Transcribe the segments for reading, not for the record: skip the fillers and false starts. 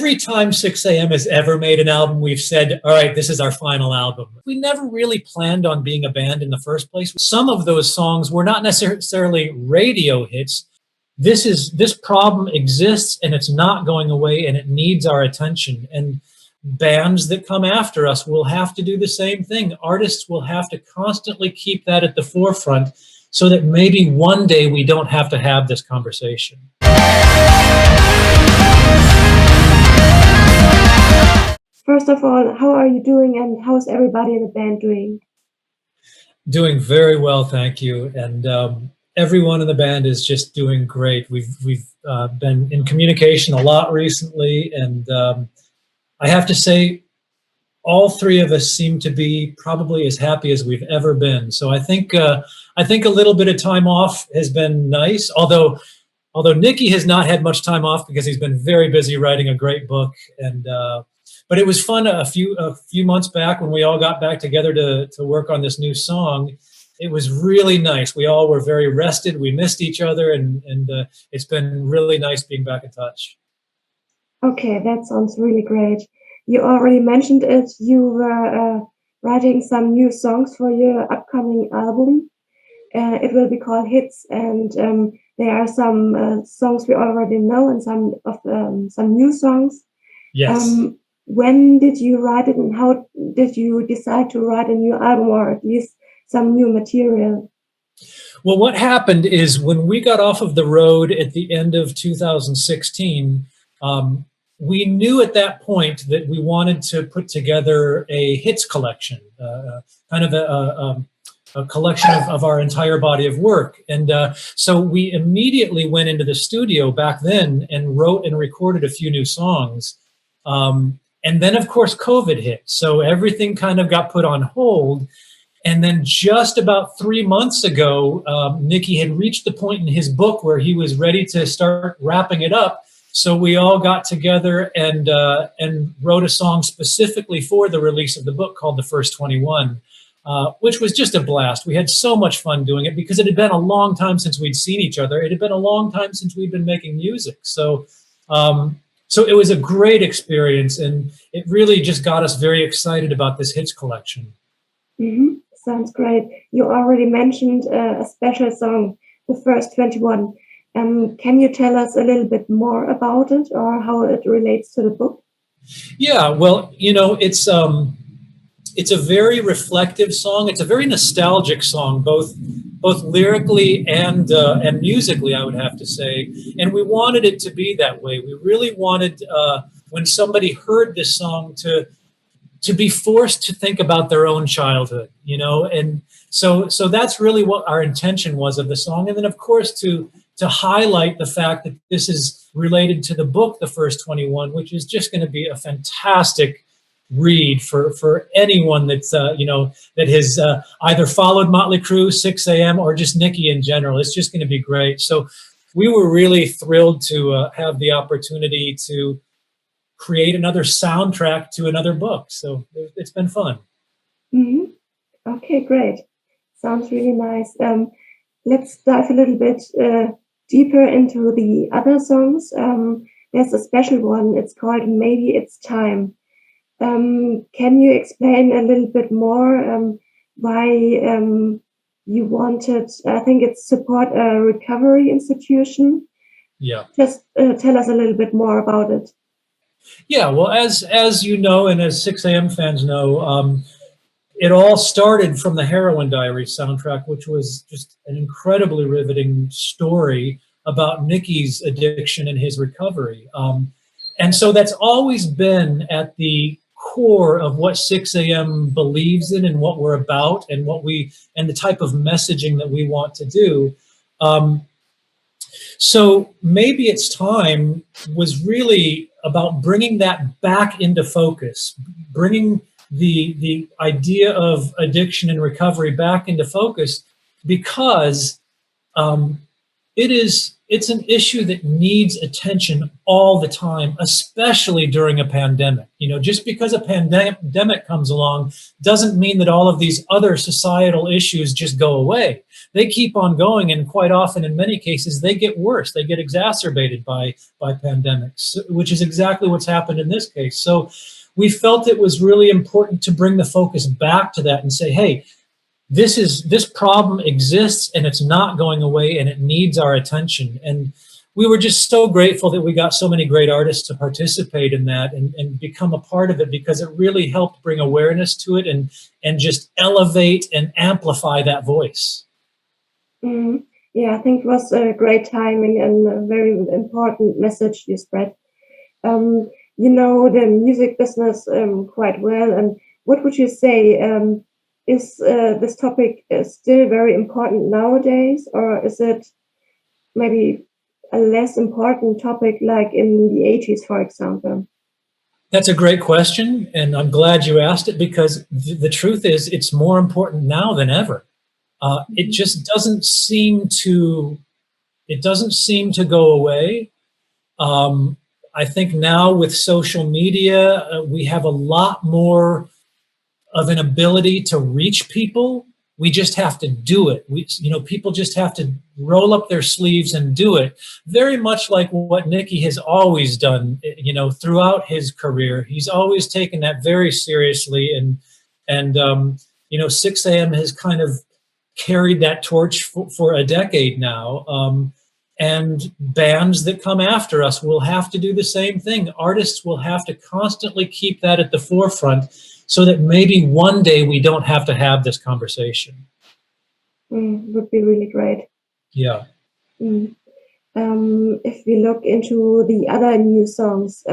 Every time 6 a.m. has ever made an album, we've said, all right, this is our final album. We never really planned on being a band in the first place. Some of those songs were not necessarily radio hits. This problem exists and it's not going away and it needs our attention. And bands that come after us will have to do the same thing. Artists will have to constantly keep that at the forefront so that maybe one day we don't have to have this conversation. First of all, how are you doing and how's everybody in the band doing? Doing very well, thank you. And everyone in the band is just doing great. We've been in communication a lot recently, and I have to say, all three of us seem to be probably as happy as we've ever been. So I think a little bit of time off has been nice. Although Nicky has not had much time off because he's been very busy writing a great book. And but it was fun a few months back when we all got back together to work on this new song. It was really nice. We all were very rested. We missed each other, and it's been really nice being back in touch. Okay, that sounds really great. You already mentioned it. You were writing some new songs for your upcoming album. It will be called Hits, and there are some songs we already know and some new songs. Yes. When did you write it, and how did you decide to write a new album, or at least some new material? Well, what happened is when we got off of the road at the end of 2016, we knew at that point that we wanted to put together a hits collection, kind of a collection of our entire body of work. And so we immediately went into the studio back then and wrote and recorded a few new songs. And then, of course, COVID hit. So everything kind of got put on hold. And then just about 3 months ago, Nicky had reached the point in his book where he was ready to start wrapping it up. So we all got together and wrote a song specifically for the release of the book called The First 21, which was just a blast. We had so much fun doing it because it had been a long time since we'd seen each other. It had been a long time since we'd been making music. So it was a great experience, and it really just got us very excited about this hits collection. Mm-hmm. Sounds great. You already mentioned a special song, The First 21. Can you tell us a little bit more about it or how it relates to the book? Yeah, well, it's a very reflective song. It's a very nostalgic song, both lyrically and musically, I would have to say. And we wanted it to be that way. We really wanted when somebody heard this song to be forced to think about their own childhood, and so that's really what our intention was of the song. And then, of course, to highlight the fact that this is related to the book, The First 21, which is just going to be a fantastic read for anyone that's that has either followed Motley Crue, 6 a.m., or just Nicky in general. It's just going to be great. So we were really thrilled to have the opportunity to create another soundtrack to another book. So it's been fun. Mm-hmm. Okay, great. Sounds really nice. Let's dive a little bit deeper into the other songs. There's a special one. It's called Maybe It's Time. Can you explain a little bit more why you wanted, I think it's support a recovery institution? Yeah. Just tell us a little bit more about it. Yeah, well, as you know, and as 6 a.m. fans know, it all started from the Heroin Diaries soundtrack, which was just an incredibly riveting story about Nicky's addiction and his recovery. And so that's always been at the core of what 6 a.m. believes in and what we're about and and the type of messaging that we want to do. So Maybe It's Time was really about bringing that back into focus, bringing the idea of addiction and recovery back into focus, because it's an issue that needs attention all the time, especially during a pandemic. Just because a pandemic comes along doesn't mean that all of these other societal issues just go away. they keep on going, and quite often, in many cases, they get worse. They get exacerbated by pandemics, which is exactly what's happened in this case. So we felt it was really important to bring the focus back to that and say, hey, this problem exists and it's not going away and it needs our attention. And we were just so grateful that we got so many great artists to participate in that and become a part of it, because it really helped bring awareness to it and just elevate and amplify that voice. Mm. Yeah, I think it was a great timing and a very important message you spread. You know the music business quite well, and what would you say, is this topic still very important nowadays, or is it maybe a less important topic like in the 80s, for example? That's a great question, and I'm glad you asked it, because the truth is it's more important now than ever. It just doesn't seem to go away. I think now with social media, we have a lot more of an ability to reach people. We just have to do it. People just have to roll up their sleeves and do it. Very much like what Nicky has always done, throughout his career. He's always taken that very seriously, and 6 a.m. has kind of carried that torch for a decade now. And bands that come after us will have to do the same thing. Artists will have to constantly keep that at the forefront, so that maybe one day we don't have to have this conversation. Would be really great. Yeah. If we look into the other new songs,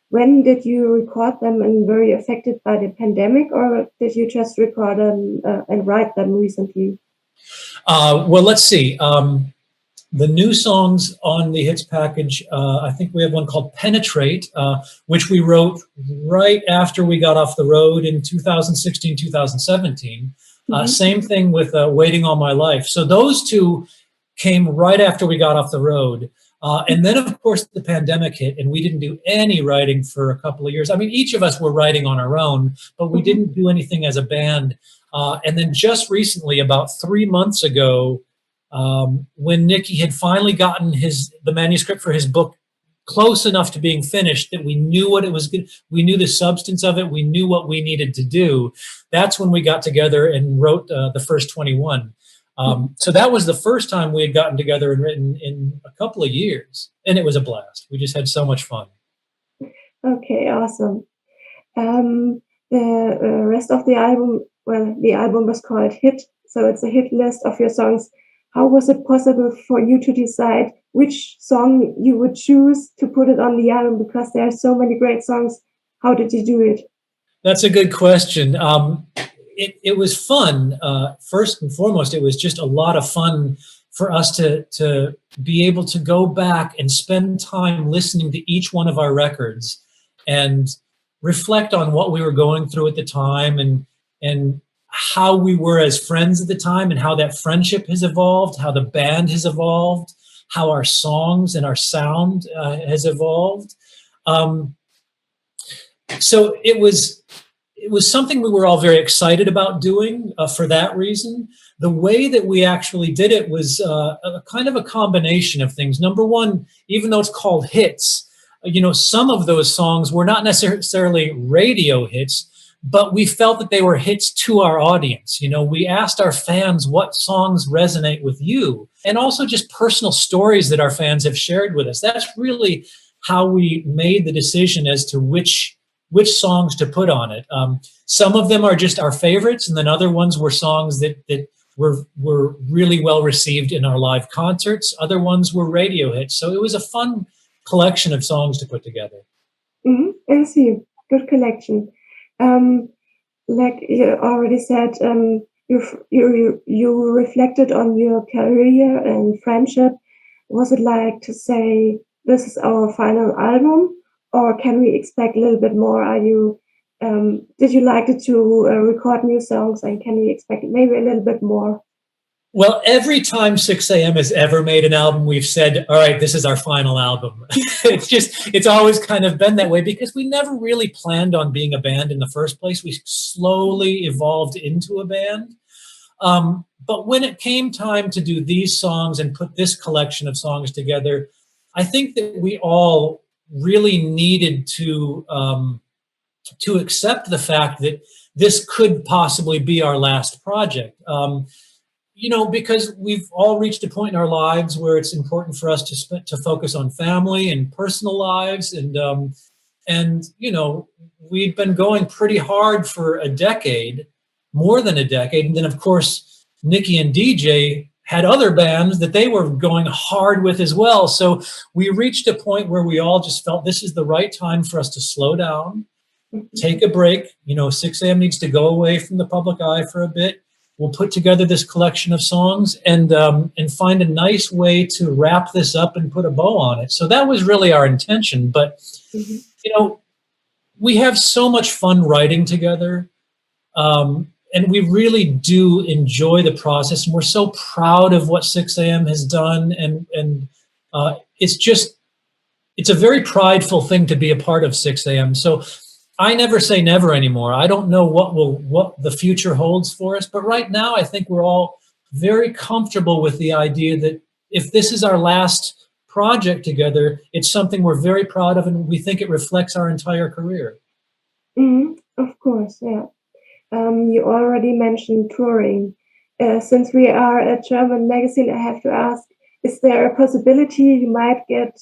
when did you record them, and were you affected by the pandemic, or did you just record them and write them recently? Well, let's see. The new songs on the hits package, I think we have one called Penetrate, which we wrote right after we got off the road in 2016, 2017. Same thing with Waiting All My Life. So those two came right after we got off the road. And then, of course, the pandemic hit, and we didn't do any writing for a couple of years. I mean, each of us were writing on our own, but we didn't do anything as a band. And then just recently, about 3 months ago, when Nicky had finally gotten the manuscript for his book close enough to being finished that we knew what it was, we knew the substance of it, we knew what we needed to do, that's when we got together and wrote the first 21. So that was the first time we had gotten together and written in a couple of years, and it was a blast. We just had so much fun. Okay, awesome. The rest of the album, well, the album was called Hit, so it's a hit list of your songs. How was it possible for you to decide which song you would choose to put it on the album? Because there are so many great songs. How did you do it? That's a good question. It was fun. First and foremost, it was just a lot of fun for us to be able to go back and spend time listening to each one of our records and reflect on what we were going through at the time, and how we were as friends at the time, and how that friendship has evolved, how the band has evolved, how our songs and our sound has evolved. So it was something we were all very excited about doing for that reason. The way that we actually did it was a kind of a combination of things. Number one, even though it's called hits, some of those songs were not necessarily radio hits, but we felt that they were hits to our audience. We asked our fans what songs resonate with you, and also just personal stories that our fans have shared with us. That's really how we made the decision as to which songs to put on it. Some of them are just our favorites, and then other ones were songs that were really well received in our live concerts. Other ones were radio hits. So it was a fun collection of songs to put together. I see. Good collection. Like you already said, you reflected on your career and friendship. Was it like to say, this is our final album, or can we expect a little bit more? Did you like it to record new songs, and can we expect maybe a little bit more? Well, every time 6 a.m. has ever made an album, we've said, all right, this is our final album. It's always kind of been that way, because we never really planned on being a band in the first place. We slowly evolved into a band. But when it came time to do these songs and put this collection of songs together, I think that we all really needed to accept the fact that this could possibly be our last project. You know, because we've all reached a point in our lives where it's important for us to focus on family and personal lives, and you know, we'd been going pretty hard for a decade, more than a decade, and then of course Nikki and DJ had other bands that they were going hard with as well. So we reached a point where we all just felt this is the right time for us to slow down, take a break. You know, Sixx AM needs to go away from the public eye for a bit. We'll put together this collection of songs and find a nice way to wrap this up and put a bow on it. So that was really our intention. But, you know, we have so much fun writing together. And we really do enjoy the process. And we're so proud of what Sixx AM has done. And it's a very prideful thing to be a part of Sixx AM. So I never say never anymore. I don't know what the future holds for us, but right now I think we're all very comfortable with the idea that if this is our last project together, it's something we're very proud of, and we think it reflects our entire career. Of course, yeah. You already mentioned touring. Since we are a German magazine, I have to ask, is there a possibility you might get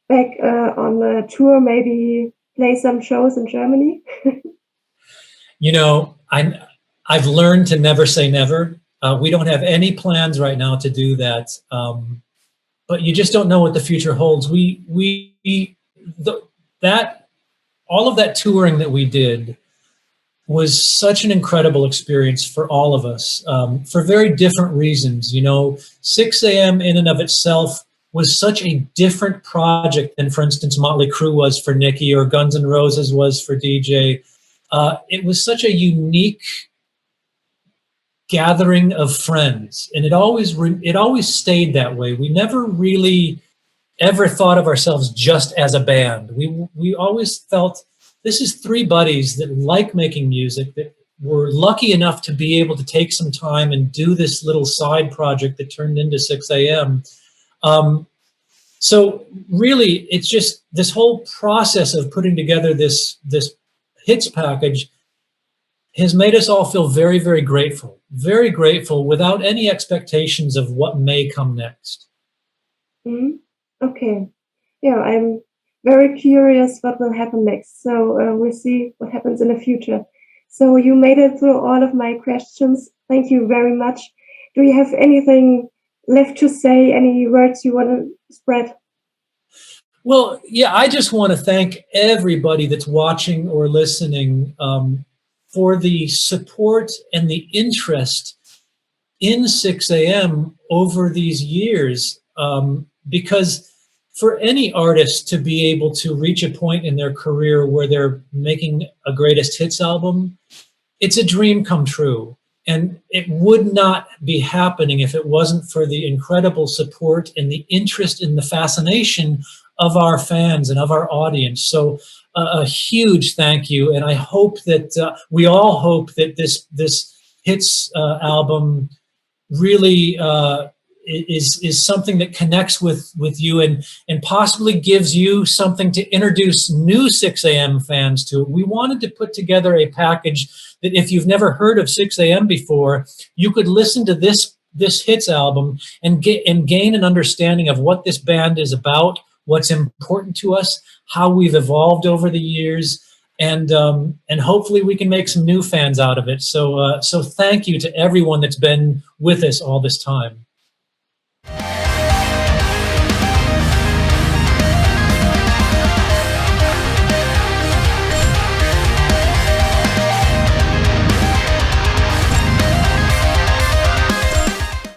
back on a tour, maybe play some shows in Germany? You know, I've learned to never say never. We don't have any plans right now to do that, but you just don't know what the future holds. All of that touring that we did was such an incredible experience for all of us, for very different reasons. You know, Sixx AM in and of itself was such a different project than, for instance, Motley Crue was for Nikki or Guns N' Roses was for DJ. It was such a unique gathering of friends, and it always stayed that way. We never really ever thought of ourselves just as a band. We always felt this is three buddies that like making music, that were lucky enough to be able to take some time and do this little side project that turned into Sixx AM. So really, it's just this whole process of putting together this hits package has made us all feel very, very grateful without any expectations of what may come next. Okay. Yeah, I'm very curious what will happen next. So we'll see what happens in the future. So you made it through all of my questions. Thank you very much. Do you have anything left to say, any words you want to spread? Well, yeah, I just want to thank everybody that's watching or listening for the support and the interest in Sixx AM over these years, because for any artist to be able to reach a point in their career where they're making a greatest hits album, it's a dream come true. And it would not be happening if it wasn't for the incredible support and the interest and the fascination of our fans and of our audience. So a huge thank you. And I hope that we all hope that this hits album really is something that connects with you and possibly gives you something to introduce new Sixx AM fans to. We wanted to put together a package that if you've never heard of Sixx AM before, you could listen to this hits album and gain an understanding of what this band is about, what's important to us, how we've evolved over the years, and hopefully we can make some new fans out of it. So thank you to everyone that's been with us all this time.